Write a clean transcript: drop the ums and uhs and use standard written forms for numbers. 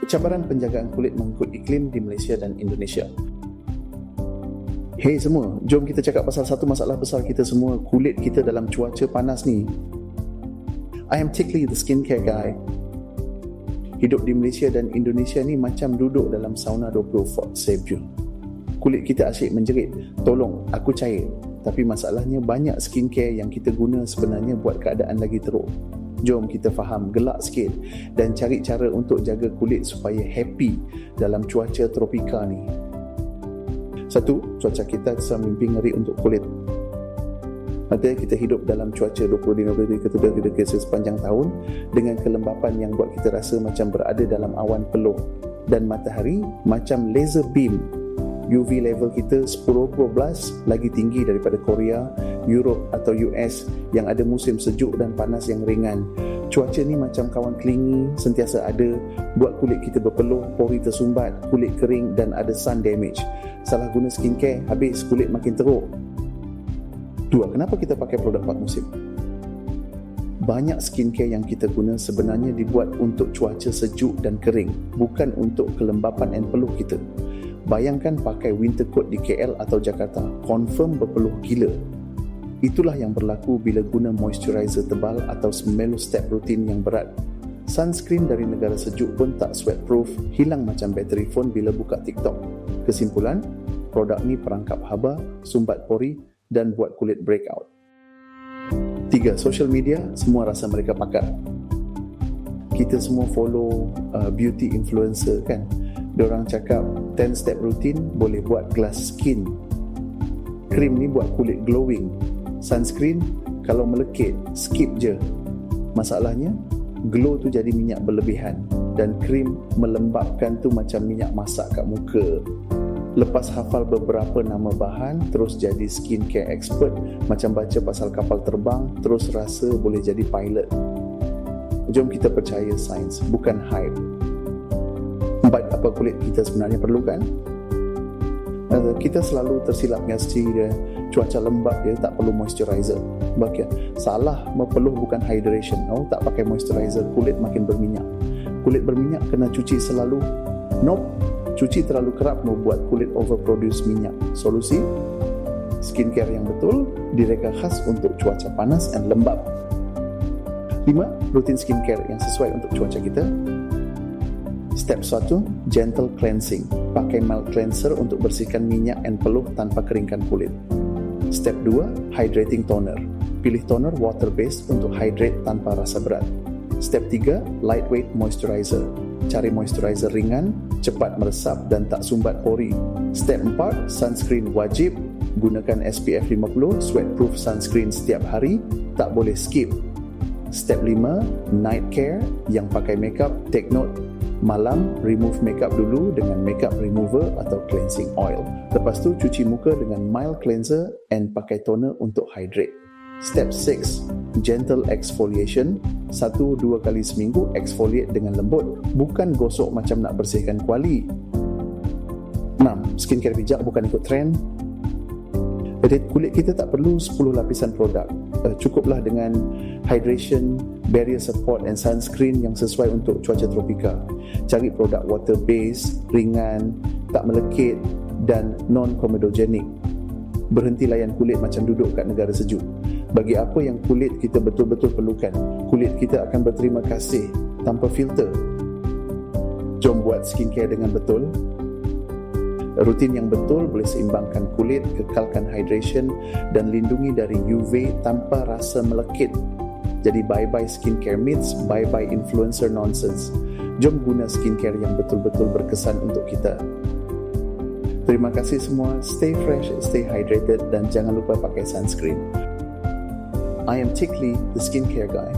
Cabaran penjagaan kulit mengikut iklim di Malaysia dan Indonesia. Hey semua, jom kita cakap pasal satu masalah besar kita semua, kulit kita dalam cuaca panas ni. I am Tikli, the skincare guy. Hidup di Malaysia dan Indonesia ni macam duduk dalam sauna 24 Jam. Kulit kita asyik menjerit, tolong aku cair. Tapi masalahnya banyak skincare yang kita guna sebenarnya buat keadaan lagi teruk. Jom kita faham, gelak sikit dan cari cara untuk jaga kulit supaya happy dalam cuaca tropika ni. Satu, cuaca kita semimpi ngeri untuk kulit. Maksudnya kita hidup dalam cuaca 25 ke 30 derajat Celsius sepanjang tahun dengan kelembapan yang buat kita rasa macam berada dalam awan peluh. Dan matahari macam laser beam. UV level kita 10-12 lagi tinggi daripada Korea, Europe atau US yang ada musim sejuk dan panas yang ringan. Cuaca ni macam kawan kelingi, sentiasa ada, buat kulit kita berpeluh, pori tersumbat, kulit kering dan ada sun damage. Salah guna skincare, habis kulit makin teruk. Dua, kenapa kita pakai produk 4 musim? Banyak skincare yang kita guna sebenarnya dibuat untuk cuaca sejuk dan kering, bukan untuk kelembapan dan peluh kita. Bayangkan pakai winter coat di KL atau Jakarta, confirm berpeluh gila. Itulah yang berlaku bila guna moisturizer tebal atau 10 step rutin yang berat. Sunscreen dari negara sejuk pun tak sweatproof, hilang macam bateri phone bila buka TikTok. Kesimpulan, produk ni perangkap haba, sumbat pori dan buat kulit breakout. 3. Social media, semua rasa mereka pakar. Kita semua follow beauty influencer kan. Diorang cakap 10 step rutin boleh buat glass skin. Krim ni buat kulit glowing. Sunscreen kalau melekit skip je. Masalahnya glow tu jadi minyak berlebihan dan krim melembabkan tu macam minyak masak kat muka. Lepas hafal beberapa nama bahan terus jadi skincare expert, macam baca pasal kapal terbang terus rasa boleh jadi pilot. Jom kita percaya sains, bukan hype. 4. Apa kulit kita sebenarnya perlukan? Kita selalu tersilap ngasi dia cuaca lembab dia tak perlu moisturizer. Bahagian salah, berpeluh bukan hydration. Tak pakai moisturizer, kulit makin berminyak. Kulit berminyak kena cuci selalu. Nope, cuci terlalu kerap membuat kulit overproduce minyak. Solusi? Skincare yang betul, direka khas untuk cuaca panas dan lembab. 5. Rutin skincare yang sesuai untuk cuaca kita. Step 1, gentle cleansing. Pakai mild cleanser untuk bersihkan minyak dan peluh tanpa keringkan kulit. Step 2, hydrating toner. Pilih toner water based untuk hydrate tanpa rasa berat. Step 3, lightweight moisturizer. Cari moisturizer ringan, cepat meresap dan tak sumbat pori. Step 4, sunscreen wajib. Gunakan SPF 50, sweatproof sunscreen setiap hari, tak boleh skip. Step 5, night care. Yang pakai makeup, take note. Malam, remove makeup dulu dengan makeup remover atau cleansing oil. Lepas tu, cuci muka dengan mild cleanser and pakai toner untuk hydrate. Step 6, gentle exfoliation. 1-2 kali seminggu exfoliate dengan lembut, bukan gosok macam nak bersihkan kuali. 6, skincare bijak bukan ikut trend. Jadi kulit kita tak perlu 10 lapisan produk. Cukuplah dengan hydration, barrier support and sunscreen yang sesuai untuk cuaca tropika. Cari produk water based, ringan, tak melekit dan non-comedogenic. Berhenti layan kulit macam duduk kat negara sejuk. Bagi apa yang kulit kita betul-betul perlukan, kulit kita akan berterima kasih tanpa filter. Jom buat skincare dengan betul. Rutin yang betul boleh seimbangkan kulit, kekalkan hydration dan lindungi dari UV tanpa rasa melekit. Jadi bye-bye skincare myths, bye-bye influencer nonsense. Jom guna skincare yang betul-betul berkesan untuk kita. Terima kasih semua, stay fresh, stay hydrated dan jangan lupa pakai sunscreen. I am Tikli, the skincare guy.